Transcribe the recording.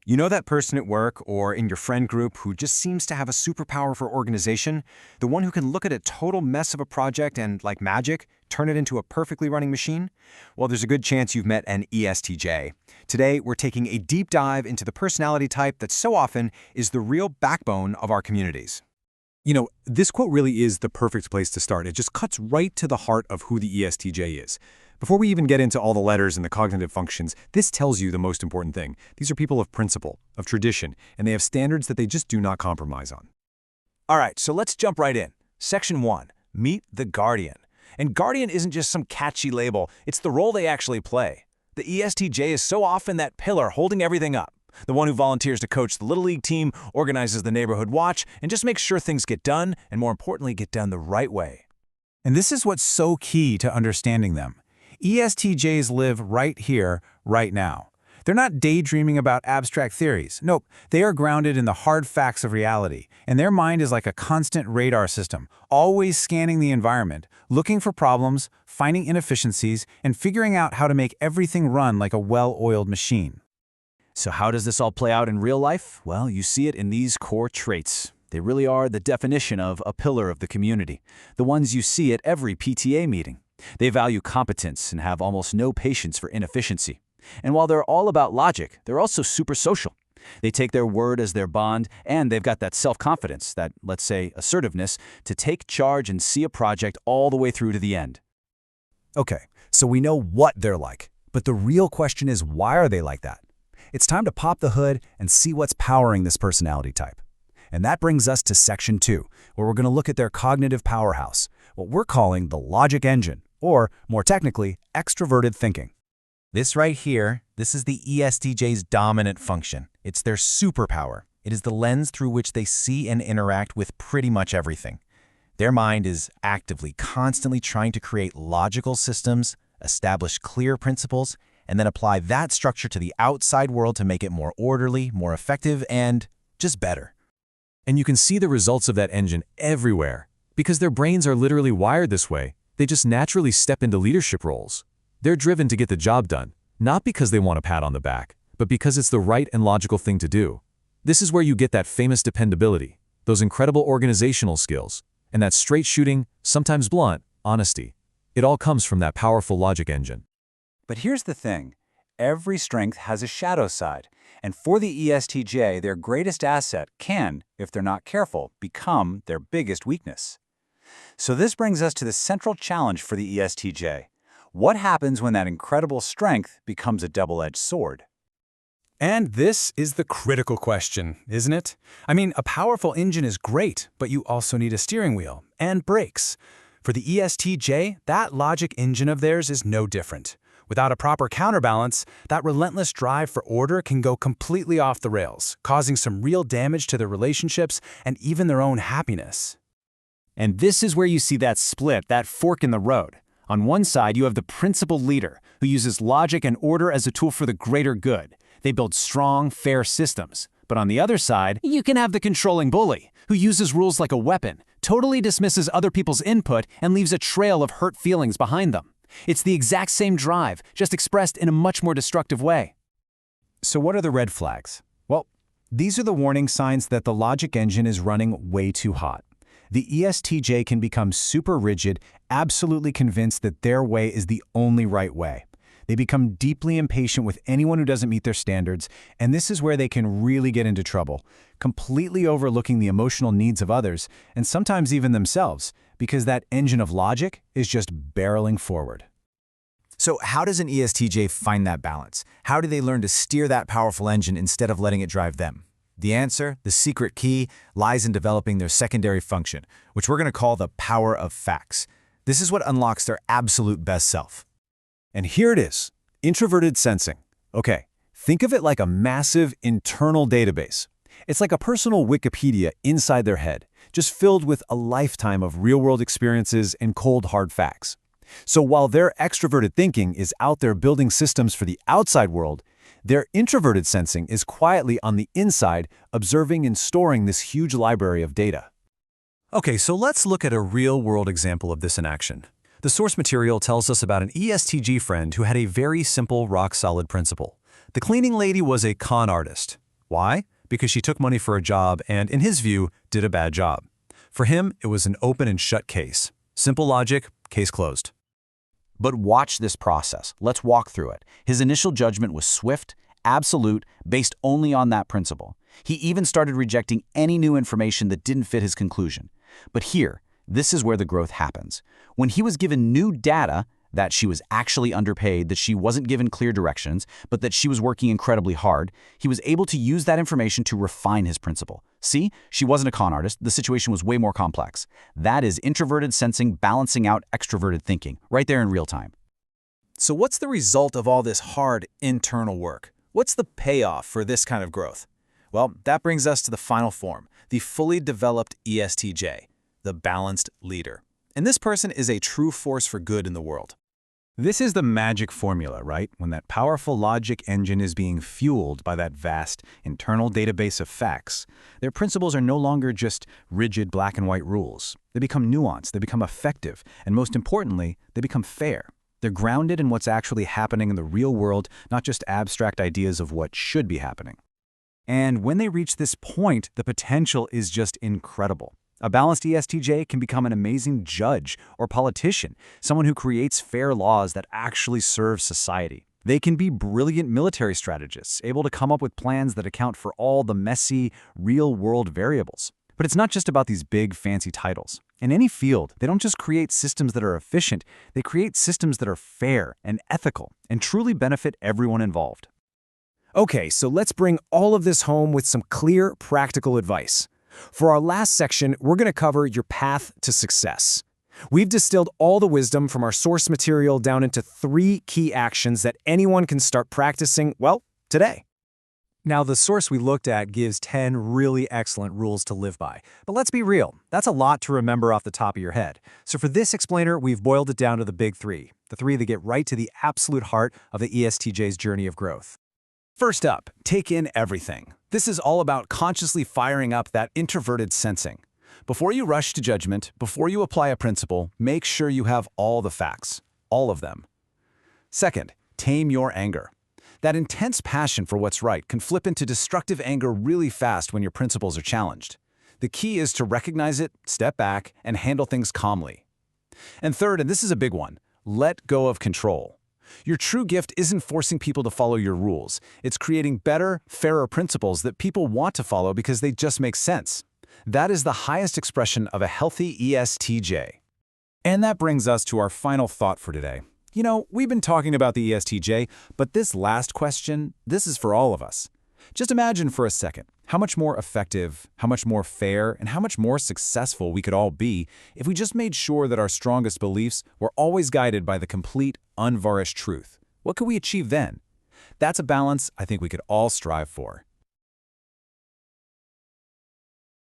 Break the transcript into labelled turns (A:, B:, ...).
A: You know that person at work or in your friend group who just seems to have a superpower for organization? The one who can look at a total mess of a project and, like magic, turn it into a perfectly running machine? Well, there's a good chance you've met an ESTJ. Today, we're taking a deep dive into the personality type that so often is the real backbone of our communities.
B: This quote really is the perfect place to start. It just cuts right to the heart of who the ESTJ is. Before we even get into all the letters and the cognitive functions, this tells you the most important thing. These are people of principle, of tradition, and they have standards that they just do not compromise on.
C: All right, so let's jump right in. Section 1, meet the Guardian. And Guardian isn't just some catchy label, it's the role they actually play. The ESTJ is so often that pillar holding everything up. The one who volunteers to coach the Little League team, organizes the neighborhood watch, and just makes sure things get done, and more importantly, get done the right way.
D: And this is what's so key to understanding them. ESTJs live right here, right now. They're not daydreaming about abstract theories. Nope, they are grounded in the hard facts of reality, and their mind is like a constant radar system, always scanning the environment, looking for problems, finding inefficiencies, and figuring out how to make everything run like a well-oiled machine.
C: So how does this all play out in real life? Well, you see it in these core traits. They really are the definition of a pillar of the community, the ones you see at every PTA meeting. They value competence and have almost no patience for inefficiency. And while they're all about logic, they're also super social. They take their word as their bond, and they've got that self-confidence, that, let's say, assertiveness, to take charge and see a project all the way through to the end.
E: Okay, so we know what they're like, but the real question is, why are they like that? It's time to pop the hood and see what's powering this personality type. And that brings us to Section 2, where we're going to look at their cognitive powerhouse, what we're calling the logic engine, or, more technically, extroverted thinking.
D: This right here, this is the ESTJ's dominant function. It's their superpower. It is the lens through which they see and interact with pretty much everything. Their mind is actively, constantly trying to create logical systems, establish clear principles, and then apply that structure to the outside world to make it more orderly, more effective, and just better.
B: And you can see the results of that engine everywhere. Because their brains are literally wired this way, they just naturally step into leadership roles. They're driven to get the job done, not because they want a pat on the back, but because it's the right and logical thing to do. This is where you get that famous dependability, those incredible organizational skills, and that straight-shooting, sometimes blunt, honesty. It all comes from that powerful logic engine.
F: But here's the thing. Every strength has a shadow side, and for the ESTJ, their greatest asset can, if they're not careful, become their biggest weakness. So this brings us to the central challenge for the ESTJ. What happens when that incredible strength becomes a double-edged sword?
D: And this is the critical question, isn't it? I mean, a powerful engine is great, but you also need a steering wheel and brakes. For the ESTJ, that logic engine of theirs is no different. Without a proper counterbalance, that relentless drive for order can go completely off the rails, causing some real damage to their relationships and even their own happiness.
C: And this is where you see that split, that fork in the road. On one side, you have the principled leader, who uses logic and order as a tool for the greater good. They build strong, fair systems. But on the other side, you can have the controlling bully, who uses rules like a weapon, totally dismisses other people's input, and leaves a trail of hurt feelings behind them. It's the exact same drive, just expressed in a much more destructive way.
D: So what are the red flags? Well, these are the warning signs that the logic engine is running way too hot. The ESTJ can become super rigid, absolutely convinced that their way is the only right way. They become deeply impatient with anyone who doesn't meet their standards, and this is where they can really get into trouble, completely overlooking the emotional needs of others, and sometimes even themselves, because that engine of logic is just barreling forward.
E: So how does an ESTJ find that balance? How do they learn to steer that powerful engine instead of letting it drive them? The answer, the secret key, lies in developing their secondary function, which we're going to call the power of facts. This is what unlocks their absolute best self.
B: And here it is, introverted sensing. Okay, think of it like a massive internal database. It's like a personal Wikipedia inside their head, just filled with a lifetime of real-world experiences and cold, hard facts. So while their extroverted thinking is out there building systems for the outside world, their introverted sensing is quietly on the inside, observing and storing this huge library of data.
E: Okay, so let's look at a real-world example of this in action. The source material tells us about an ESTG friend who had a very simple, rock-solid principle. The cleaning lady was a con artist.
B: Why? Because she took money for a job and, in his view, did a bad job. For him, it was an open and shut case. Simple logic, case closed.
C: But watch this process. Let's walk through it. His initial judgment was swift, absolute, based only on that principle. He even started rejecting any new information that didn't fit his conclusion. But here, this is where the growth happens. When he was given new data, that she was actually underpaid, that she wasn't given clear directions, but that she was working incredibly hard, he was able to use that information to refine his principle. See, she wasn't a con artist. The situation was way more complex. That is introverted sensing balancing out extroverted thinking, right there in real time.
D: So what's the result of all this hard internal work? What's the payoff for this kind of growth? Well, that brings us to the final form, the fully developed ESTJ, the balanced leader. And this person is a true force for good in the world. This is the magic formula, right? When that powerful logic engine is being fueled by that vast internal database of facts, their principles are no longer just rigid black and white rules. They become nuanced, they become effective, and most importantly, they become fair. They're grounded in what's actually happening in the real world, not just abstract ideas of what should be happening. And when they reach this point, the potential is just incredible. A balanced ESTJ can become an amazing judge or politician, someone who creates fair laws that actually serve society. They can be brilliant military strategists, able to come up with plans that account for all the messy, real-world variables. But it's not just about these big, fancy titles. In any field, they don't just create systems that are efficient, they create systems that are fair and ethical and truly benefit everyone involved.
B: Okay, so let's bring all of this home with some clear, practical advice. For our last section, we're going to cover your path to success. We've distilled all the wisdom from our source material down into 3 key actions that anyone can start practicing, well, today.
D: Now, the source we looked at gives 10 really excellent rules to live by. But let's be real, that's a lot to remember off the top of your head. So for this explainer, we've boiled it down to the big 3, the 3 that get right to the absolute heart of the ESTJ's journey of growth.
B: First up, take in everything. This is all about consciously firing up that introverted sensing. Before you rush to judgment, before you apply a principle, make sure you have all the facts, all of them. Second, tame your anger. That intense passion for what's right can flip into destructive anger really fast when your principles are challenged. The key is to recognize it, step back, and handle things calmly. And third, and this is a big one, let go of control. Your true gift isn't forcing people to follow your rules. It's creating better, fairer principles that people want to follow because they just make sense. That is the highest expression of a healthy ESTJ.
D: And that brings us to our final thought for today. You know, we've been talking about the ESTJ, but this last question, this is for all of us. Just imagine for a second how much more effective, how much more fair, and how much more successful we could all be if we just made sure that our strongest beliefs were always guided by the complete, unvarnished truth. What could we achieve then? That's a balance I think we could all strive for.